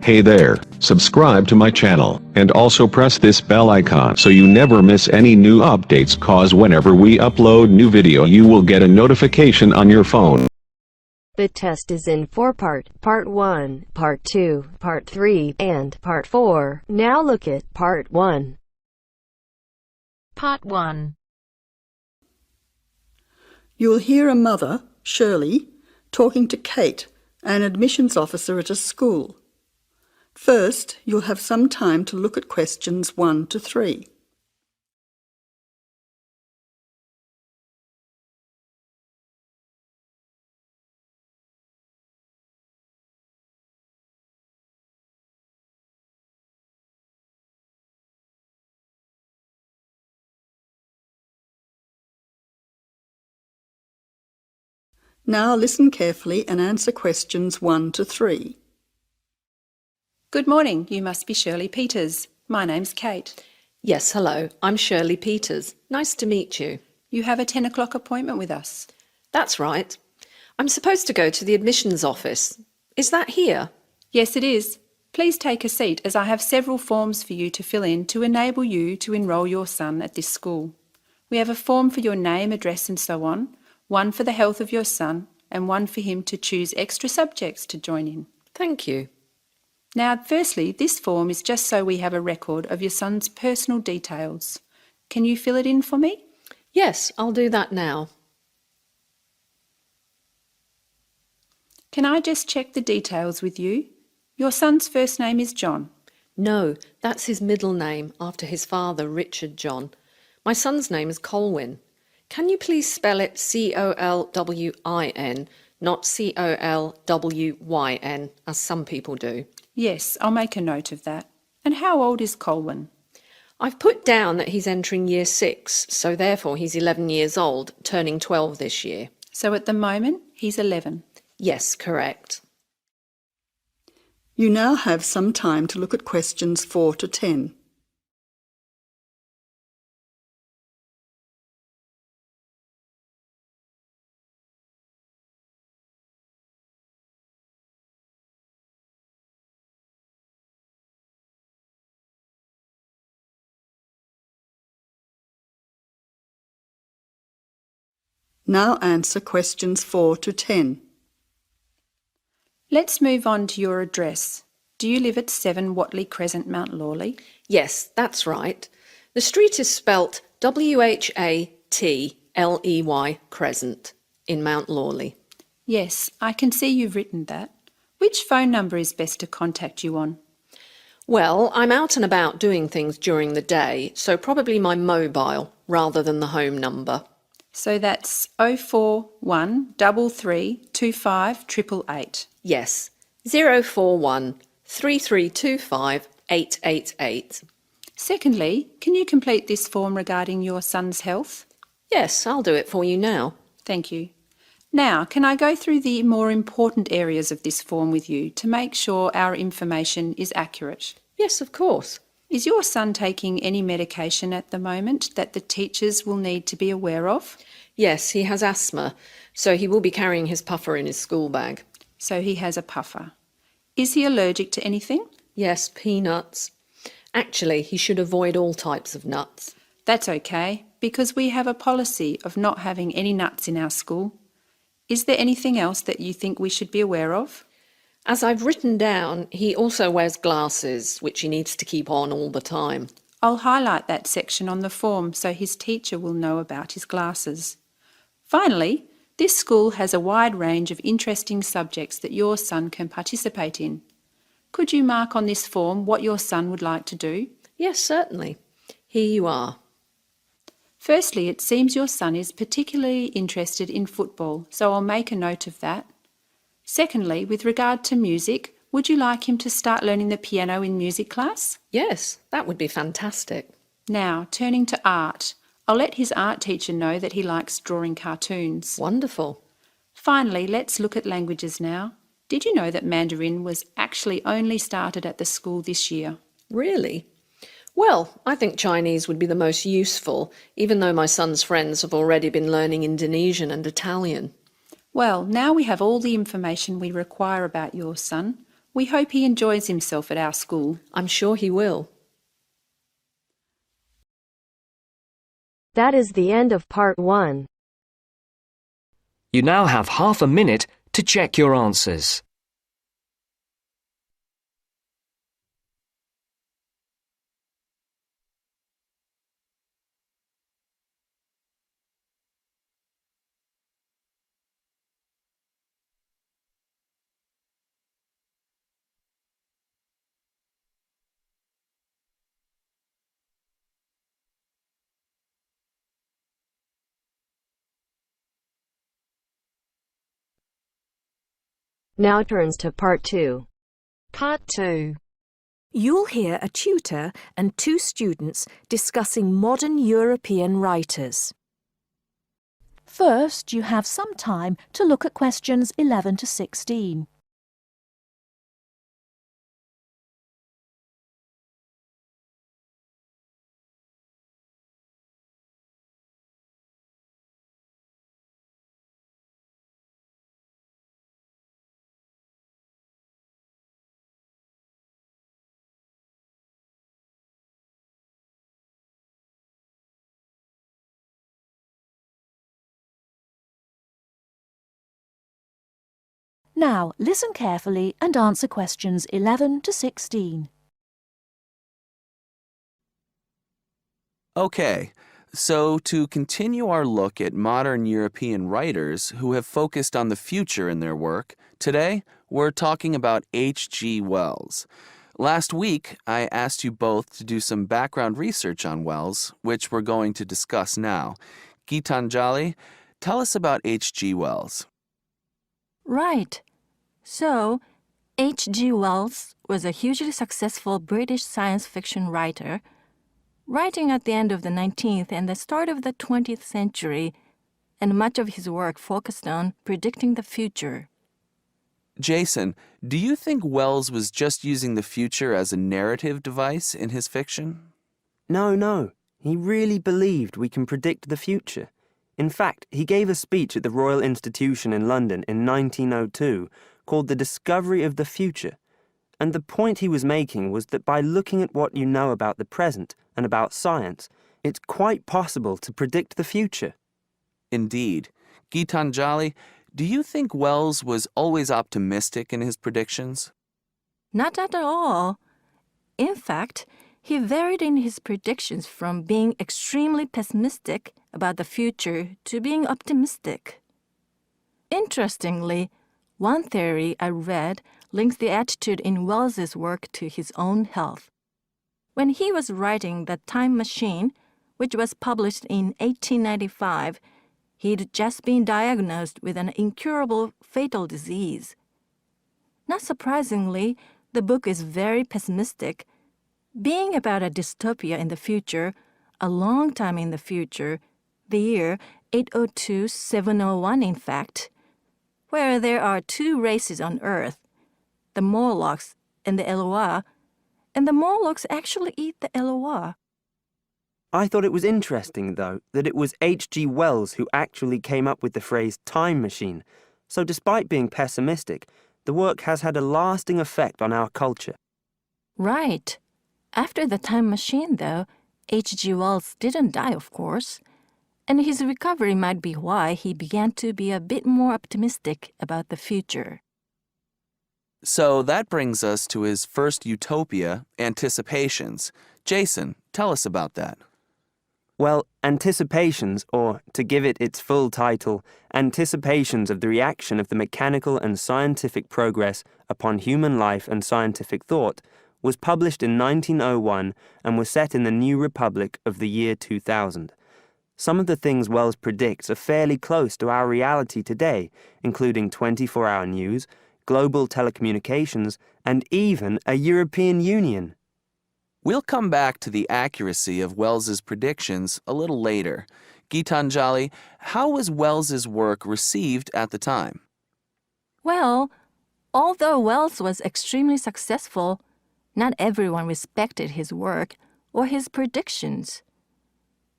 Hey there, subscribe to my channel, and also press this bell icon so you never miss any new updates, cause whenever we upload new video you will get a notification on your phone. The test is in 4 parts, Part 1, Part 2, Part 3, and Part 4. Now look at Part 1. Part 1. You'll hear a mother, Shirley, talking to Kate, an admissions officer at a school. First, you'll have some time to look at questions 1 to 3. Now listen carefully and answer questions 1 to 3. Good morning, you must be Shirley Peters. My name's Kate. Yes, hello, I'm Shirley Peters. Nice to meet you. You have a 10 o'clock appointment with us. That's right. I'm supposed to go to the admissions office. Is that here? Yes, it is. Please take a seat as I have several forms for you to fill in to enable you to enrol your son at this school. We have a form for your name, address and so on, one for the health of your son, and one for him to choose extra subjects to join in. Thank you. Now, firstly, this form is just so we have a record of your son's personal details. Can you fill it in for me? Yes, I'll do that now. Can I just check the details with you? Your son's first name is John. No, that's his middle name after his father, Richard John. My son's name is Colwyn. Can you please spell it C-O-L-W-I-N, not C-O-L-W-Y-N, as some people do? Yes, I'll make a note of that. And how old is Colwyn? I've put down that he's entering year 6, so therefore he's 11 years old, turning 12 this year. So at the moment, he's 11. Yes, correct. You now have some time to look at questions 4 to 10. Now answer questions 4 to 10. Let's move on to your address. Do you live at 7 Watley Crescent, Mount Lawley? Yes, that's right. The street is spelt W-H-A-T-L-E-Y Crescent in Mount Lawley. Yes, I can see you've written that. Which phone number is best to contact you on? Well, I'm out and about doing things during the day, so probably my mobile rather than the home number. So that's 041 3325 888. Yes, 041 3325 888. Secondly, can you complete this form regarding your son's health? Yes, I'll do it for you now. Thank you. Now, can I go through the more important areas of this form with you to make sure our information is accurate? Yes, of course. Is your son taking any medication at the moment that the teachers will need to be aware of? Yes, he has asthma, so he will be carrying his puffer in his school bag. So he has a puffer. Is he allergic to anything? Yes, peanuts. Actually, he should avoid all types of nuts. That's okay, because we have a policy of not having any nuts in our school. Is there anything else that you think we should be aware of? As I've written down, he also wears glasses, which he needs to keep on all the time. I'll highlight that section on the form so his teacher will know about his glasses. Finally, this school has a wide range of interesting subjects that your son can participate in. Could you mark on this form what your son would like to do? Yes, certainly. Here you are. Firstly, it seems your son is particularly interested in football, so I'll make a note of that. Secondly, with regard to music, would you like him to start learning the piano in music class? Yes, that would be fantastic. Now, turning to art, I'll let his art teacher know that he likes drawing cartoons. Wonderful. Finally, let's look at languages now. Did you know that Mandarin was actually only started at the school this year? Really? Well, I think Chinese would be the most useful, even though my son's friends have already been learning Indonesian and Italian. Well, now we have all the information we require about your son. We hope he enjoys himself at our school. I'm sure he will. That is the end of part 1. You now have half a minute to check your answers. Now turns to part 2. Part 2. You'll hear a tutor and 2 students discussing modern European writers. First, you have some time to look at questions 11 to 16. Now, listen carefully and answer questions 11 to 16. Okay, so to continue our look at modern European writers who have focused on the future in their work, today we're talking about H.G. Wells. Last week, I asked you both to do some background research on Wells, which we're going to discuss now. Gitanjali, tell us about H.G. Wells. Right. So, H.G. Wells was a hugely successful British science fiction writer, writing at the end of the 19th and the start of the 20th century, and much of his work focused on predicting the future. Jason, do you think Wells was just using the future as a narrative device in his fiction? No. He really believed we can predict the future. In fact, he gave a speech at the Royal Institution in London in 1902 called The Discovery of the Future. And the point he was making was that by looking at what you know about the present and about science, it's quite possible to predict the future. Indeed. Gitanjali, do you think Wells was always optimistic in his predictions? Not at all. In fact, he varied in his predictions from being extremely pessimistic about the future to being optimistic. Interestingly, one theory I read links the attitude in Wells's work to his own health. When he was writing The Time Machine, which was published in 1895, he'd just been diagnosed with an incurable fatal disease. Not surprisingly, the book is very pessimistic, being about a dystopia in the future, a long time in the future, the year 802-701 in fact, where there are 2 races on Earth, the Morlocks and the Eloi, and the Morlocks actually eat the Eloi. I thought it was interesting, though, that it was H.G. Wells who actually came up with the phrase time machine, so despite being pessimistic, the work has had a lasting effect on our culture. Right. After The Time Machine, though, H.G. Wells didn't die, of course, and his recovery might be why he began to be a bit more optimistic about the future. So that brings us to his first utopia, Anticipations. Jason, tell us about that. Well, Anticipations, or to give it its full title, Anticipations of the Reaction of the Mechanical and Scientific Progress upon Human Life and Scientific Thought, was published in 1901 and was set in the New Republic of the year 2000. Some of the things Wells predicts are fairly close to our reality today, including 24-hour news, global telecommunications, and even a European Union. We'll come back to the accuracy of Wells's predictions a little later. Gitanjali, how was Wells's work received at the time? Well, although Wells was extremely successful, not everyone respected his work or his predictions.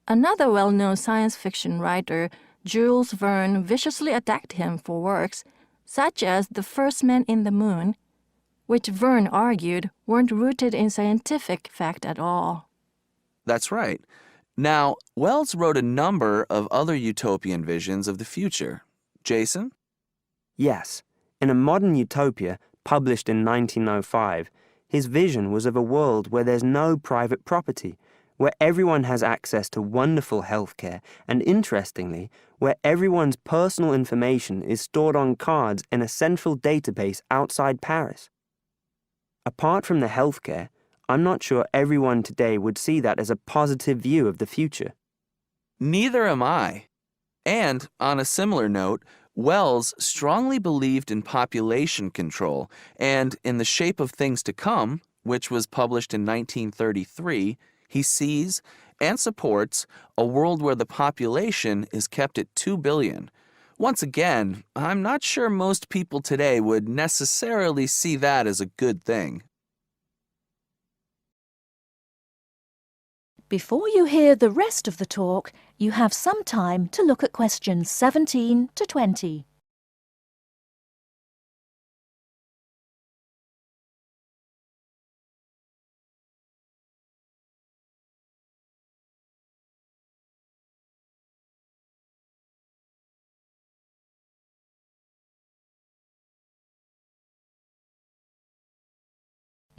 Another well-known science fiction writer, Jules Verne, viciously attacked him for works such as The First Man in the Moon, which Verne argued weren't rooted in scientific fact at all. That's right. Now, Wells wrote a number of other utopian visions of the future. Jason? Yes, in A Modern Utopia, published in 1905, his vision was of a world where there's no private property, where everyone has access to wonderful healthcare, and interestingly, where everyone's personal information is stored on cards in a central database outside Paris. Apart from the healthcare, I'm not sure everyone today would see that as a positive view of the future. Neither am I. And, on a similar note, Wells strongly believed in population control and in The Shape of Things to Come, which was published in 1933, he sees and supports a world where the population is kept at 2 billion. Once again, I'm not sure most people today would necessarily see that as a good thing. Before you hear the rest of the talk, you have some time to look at questions 17 to 20.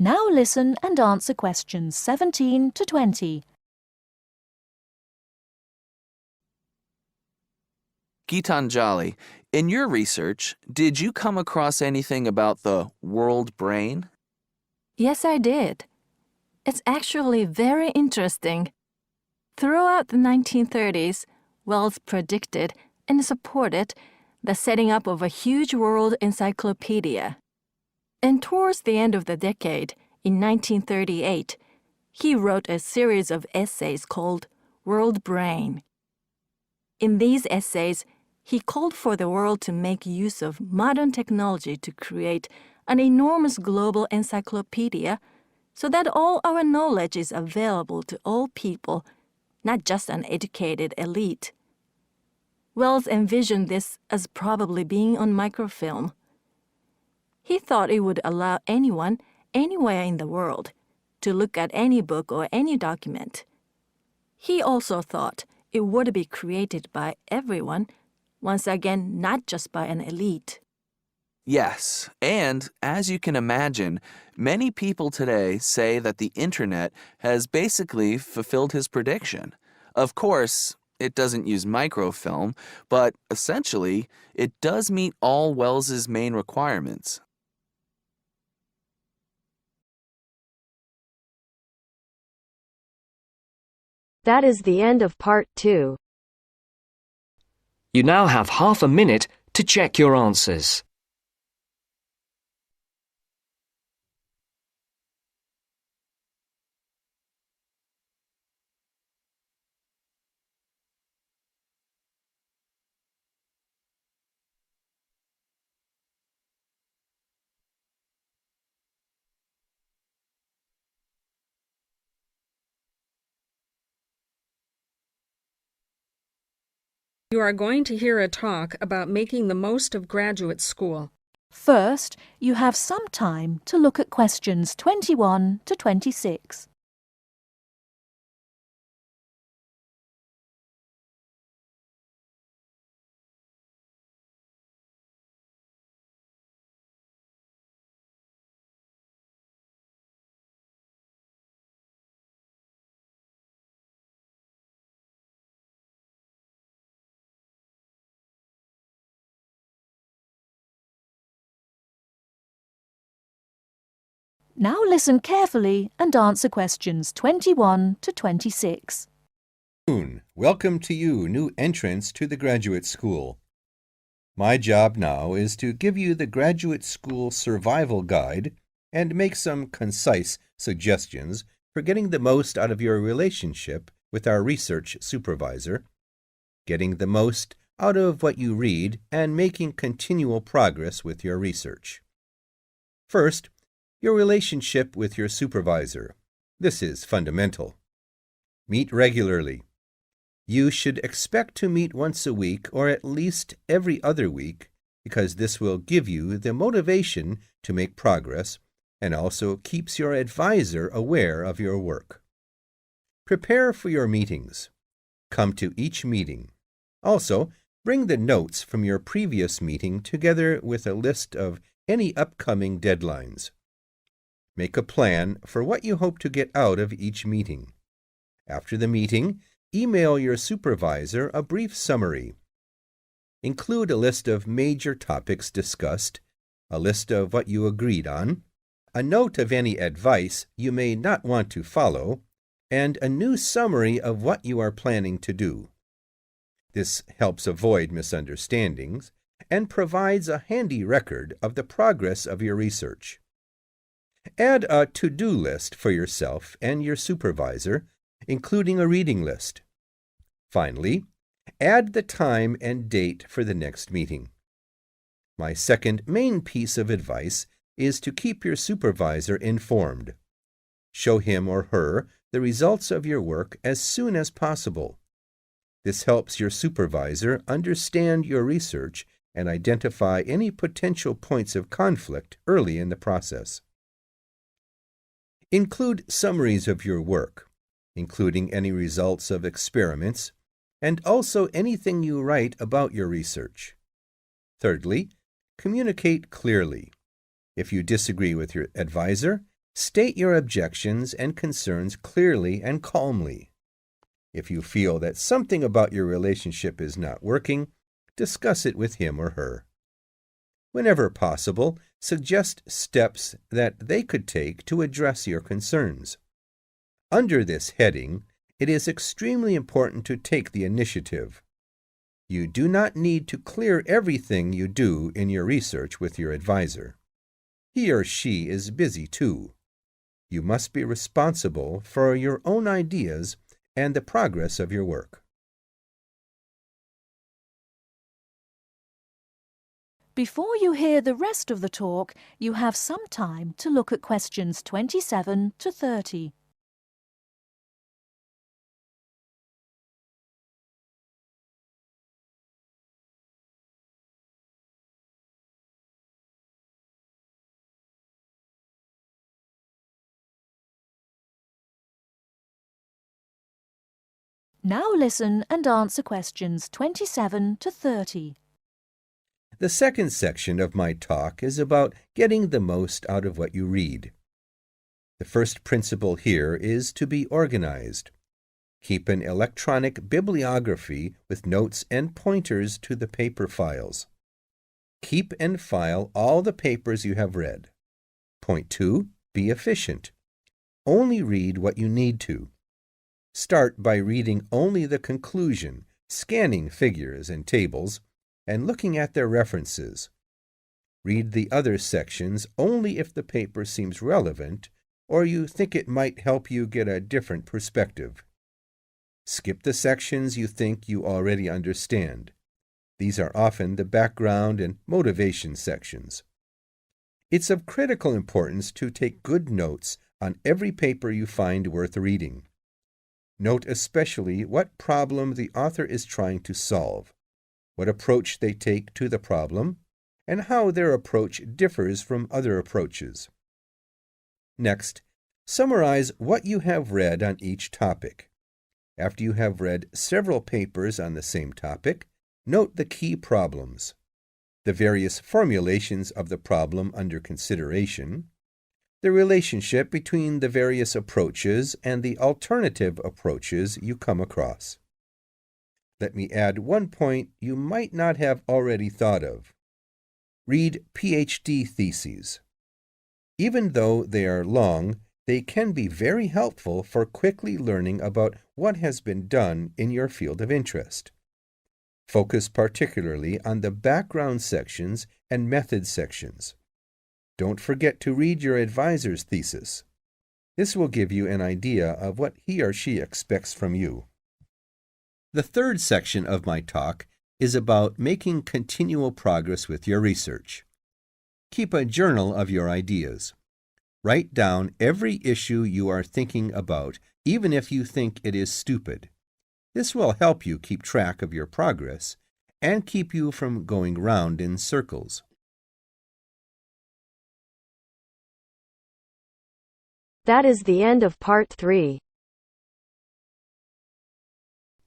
Now listen and answer questions 17 to 20. Gitanjali, in your research, did you come across anything about the world brain? Yes, I did. It's actually very interesting. Throughout the 1930s, Wells predicted and supported the setting up of a huge world encyclopedia. And towards the end of the decade, in 1938, he wrote a series of essays called World Brain. In these essays, he called for the world to make use of modern technology to create an enormous global encyclopedia so that all our knowledge is available to all people, not just an educated elite. Wells envisioned this as probably being on microfilm. He thought it would allow anyone, anywhere in the world, to look at any book or any document. He also thought it would be created by everyone, once again, not just by an elite. Yes, and as you can imagine, many people today say that the internet has basically fulfilled his prediction. Of course, it doesn't use microfilm, but essentially, it does meet all Wells's main requirements. That is the end of part 2. You now have half a minute to check your answers. You are going to hear a talk about making the most of graduate school. First, you have some time to look at questions 21 to 26. Now listen carefully and answer questions 21 to 26. Welcome to you, new entrants to the graduate school. My job now is to give you the graduate school survival guide and make some concise suggestions for getting the most out of your relationship with our research supervisor, getting the most out of what you read, and making continual progress with your research. First, your relationship with your supervisor. This is fundamental. Meet regularly. You should expect to meet once a week or at least every other week because this will give you the motivation to make progress and also keeps your advisor aware of your work. Prepare for your meetings. Come to each meeting. Also, bring the notes from your previous meeting together with a list of any upcoming deadlines. Make a plan for what you hope to get out of each meeting. After the meeting, email your supervisor a brief summary. Include a list of major topics discussed, a list of what you agreed on, a note of any advice you may not want to follow, and a new summary of what you are planning to do. This helps avoid misunderstandings and provides a handy record of the progress of your research. Add a to-do list for yourself and your supervisor, including a reading list. Finally, add the time and date for the next meeting. My second main piece of advice is to keep your supervisor informed. Show him or her the results of your work as soon as possible. This helps your supervisor understand your research and identify any potential points of conflict early in the process. Include summaries of your work, including any results of experiments, and also anything you write about your research. Thirdly, communicate clearly. If you disagree with your advisor, state your objections and concerns clearly and calmly. If you feel that something about your relationship is not working, discuss it with him or her. Whenever possible, suggest steps that they could take to address your concerns. Under this heading, it is extremely important to take the initiative. You do not need to clear everything you do in your research with your advisor. He or she is busy too. You must be responsible for your own ideas and the progress of your work. Before you hear the rest of the talk, you have some time to look at questions 27 to 30. Now listen and answer questions 27 to 30. The second section of my talk is about getting the most out of what you read. The first principle here is to be organized. Keep an electronic bibliography with notes and pointers to the paper files. Keep and file all the papers you have read. Point 2. Be efficient. Only read what you need to. Start by reading only the conclusion, scanning figures and tables, and looking at their references. Read the other sections only if the paper seems relevant or you think it might help you get a different perspective. Skip the sections you think you already understand. These are often the background and motivation sections. It's of critical importance to take good notes on every paper you find worth reading. Note especially what problem the author is trying to solve, what approach they take to the problem, and how their approach differs from other approaches. Next, summarize what you have read on each topic. After you have read several papers on the same topic, note the key problems, the various formulations of the problem under consideration, the relationship between the various approaches and the alternative approaches you come across. Let me add one point you might not have already thought of. Read PhD theses. Even though they are long, they can be very helpful for quickly learning about what has been done in your field of interest. Focus particularly on the background sections and method sections. Don't forget to read your advisor's thesis. This will give you an idea of what he or she expects from you. The third section of my talk is about making continual progress with your research. Keep a journal of your ideas. Write down every issue you are thinking about, even if you think it is stupid. This will help you keep track of your progress and keep you from going round in circles. That is the end of part 3.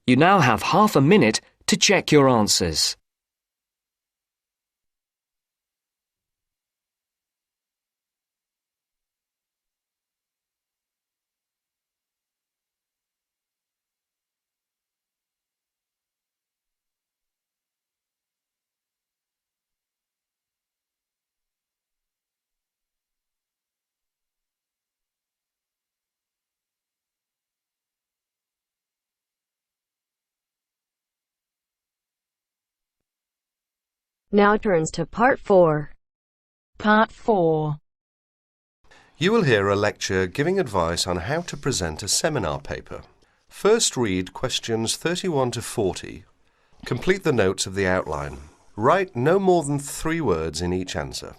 You now have half a minute to check your answers. Now turns to part 4. Part 4. You will hear a lecture giving advice on how to present a seminar paper. First read questions 31 to 40. Complete the notes of the outline. Write no more than 3 words in each answer.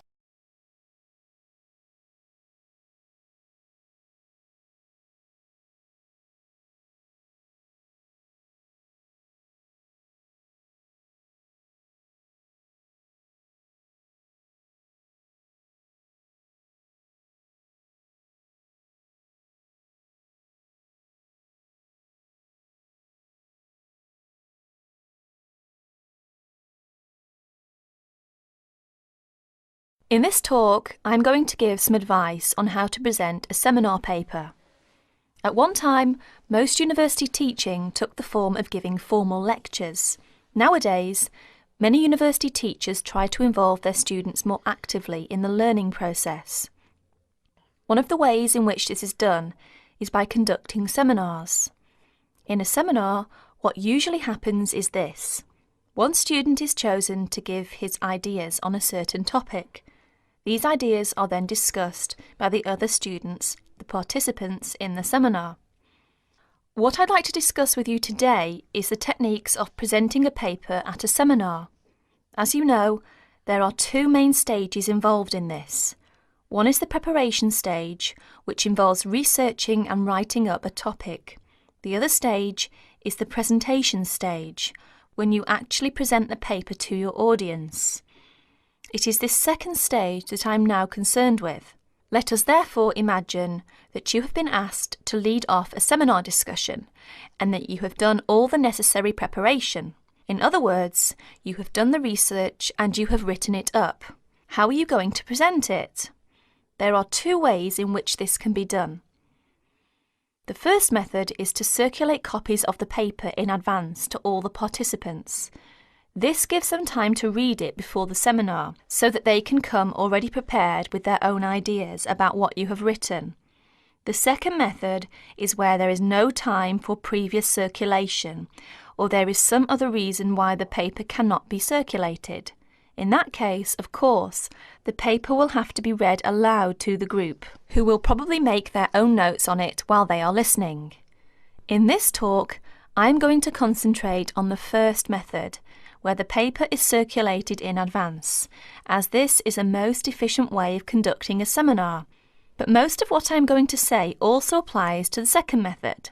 In this talk, I'm going to give some advice on how to present a seminar paper. At one time, most university teaching took the form of giving formal lectures. Nowadays, many university teachers try to involve their students more actively in the learning process. One of the ways in which this is done is by conducting seminars. In a seminar, what usually happens is this. One student is chosen to give his ideas on a certain topic. These ideas are then discussed by the other students, the participants in the seminar. What I'd like to discuss with you today is the techniques of presenting a paper at a seminar. As you know, there are 2 main stages involved in this. One is the preparation stage, which involves researching and writing up a topic. The other stage is the presentation stage, when you actually present the paper to your audience. It is this second stage that I'm now concerned with. Let us therefore imagine that you have been asked to lead off a seminar discussion and that you have done all the necessary preparation. In other words, you have done the research and you have written it up. How are you going to present it? There are 2 ways in which this can be done. The first method is to circulate copies of the paper in advance to all the participants. This gives them time to read it before the seminar, so that they can come already prepared with their own ideas about what you have written. The second method is where there is no time for previous circulation, or there is some other reason why the paper cannot be circulated. In that case, of course, the paper will have to be read aloud to the group, who will probably make their own notes on it while they are listening. In this talk, I'm going to concentrate on the first method, where the paper is circulated in advance, as this is a most efficient way of conducting a seminar. But most of what I'm going to say also applies to the second method,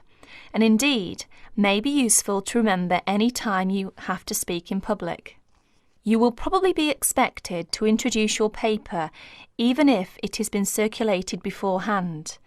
and indeed may be useful to remember any time you have to speak in public. You will probably be expected to introduce your paper even if it has been circulated beforehand.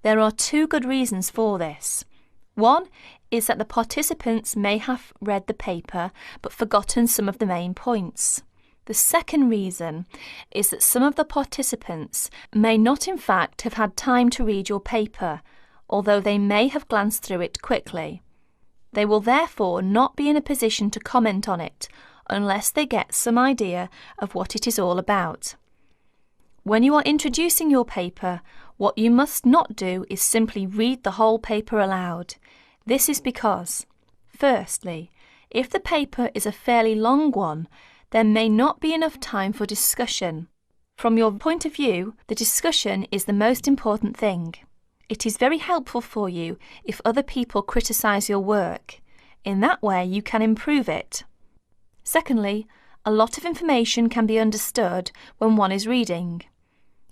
There are 2 good reasons for this. One is that the participants may have read the paper but forgotten some of the main points. The second reason is that some of the participants may not in fact have had time to read your paper, although they may have glanced through it quickly. They will therefore not be in a position to comment on it unless they get some idea of what it is all about. When you are introducing your paper, what you must not do is simply read the whole paper aloud. This is because, firstly, if the paper is a fairly long one, there may not be enough time for discussion. From your point of view, the discussion is the most important thing. It is very helpful for you if other people criticize your work. In that way, you can improve it. Secondly, a lot of information can be understood when one is reading.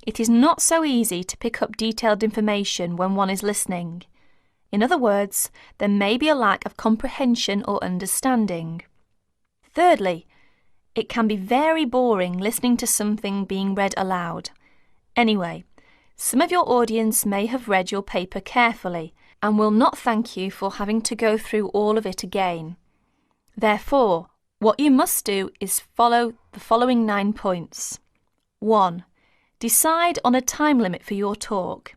It is not so easy to pick up detailed information when one is listening. In other words, there may be a lack of comprehension or understanding. Thirdly, it can be very boring listening to something being read aloud. Anyway, Some of your audience may have read your paper carefully and will not thank you for having to go through all of it again. Therefore, what you must do is follow the following 9 points. 1. Decide on a time limit for your talk.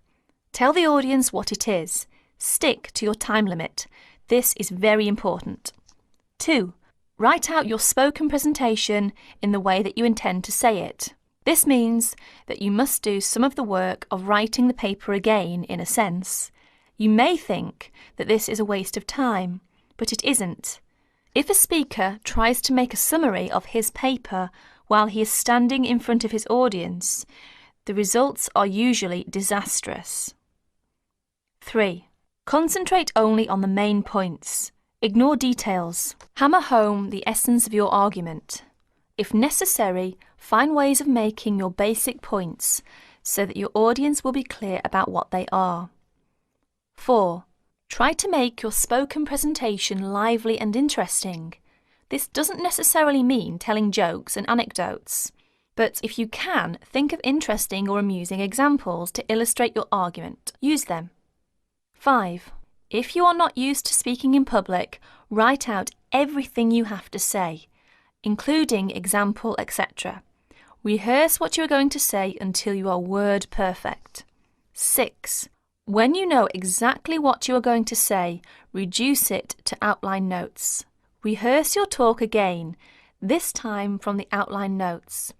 Tell the audience what it is. Stick to your time limit. This is very important. 2. Write out your spoken presentation in the way that you intend to say it. This means that you must do some of the work of writing the paper again, in a sense. You may think that this is a waste of time, but it isn't. If a speaker tries to make a summary of his paper while he is standing in front of his audience, the results are usually disastrous. 3. Concentrate only on the main points. Ignore details. Hammer home the essence of your argument. If necessary, find ways of making your basic points so that your audience will be clear about what they are. 4. Try to make your spoken presentation lively and interesting. This doesn't necessarily mean telling jokes and anecdotes, but if you can, think of interesting or amusing examples to illustrate your argument. Use them. 5. If you are not used to speaking in public, write out everything you have to say, including example, etc. Rehearse what you are going to say until you are word perfect. 6. When you know exactly what you are going to say, reduce it to outline notes. Rehearse your talk again, this time from the outline notes.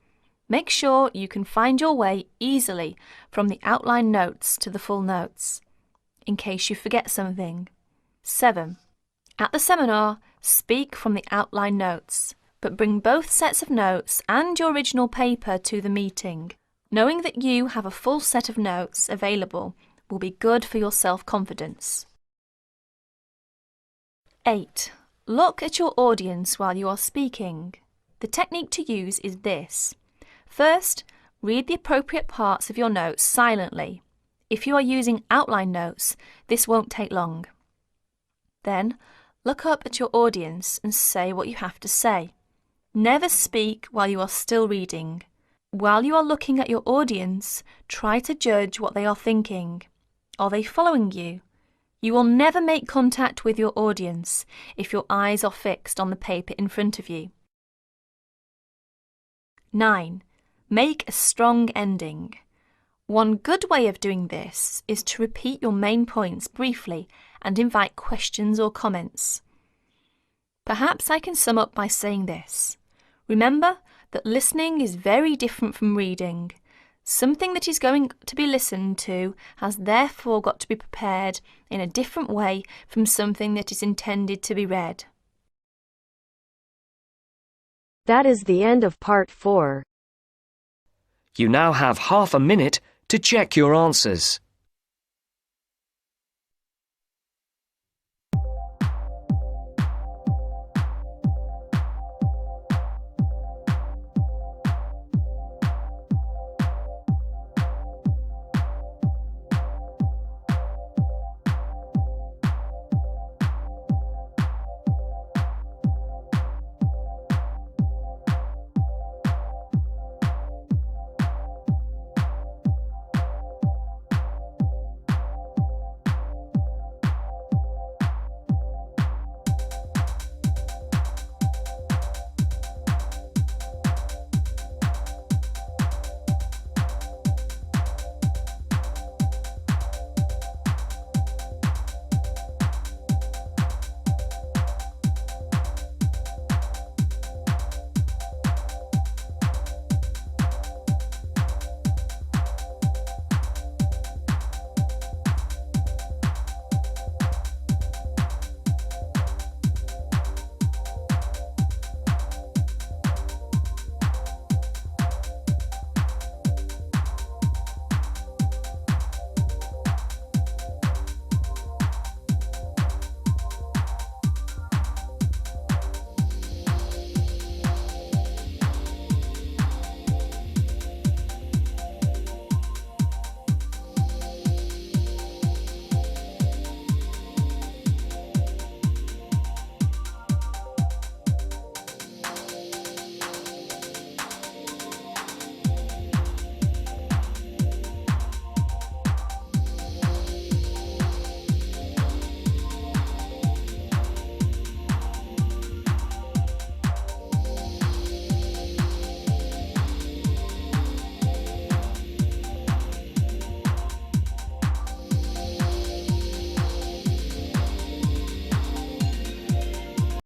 Make sure you can find your way easily from the outline notes to the full notes, in case you forget something. 7. At the seminar, speak from the outline notes, but bring both sets of notes and your original paper to the meeting. Knowing that you have a full set of notes available will be good for your self-confidence. 8. Look at your audience while you are speaking. The technique to use is this. First, read the appropriate parts of your notes silently. If you are using outline notes, this won't take long. Then, look up at your audience and say what you have to say. Never speak while you are still reading. While you are looking at your audience, try to judge what they are thinking. Are they following you? You will never make contact with your audience if your eyes are fixed on the paper in front of you. 9. Make a strong ending. One good way of doing this is to repeat your main points briefly and invite questions or comments. Perhaps I can sum up by saying this. Remember that listening is very different from reading. Something that is going to be listened to has therefore got to be prepared in a different way from something that is intended to be read. That is the end of part 4. You now have half a minute to check your answers.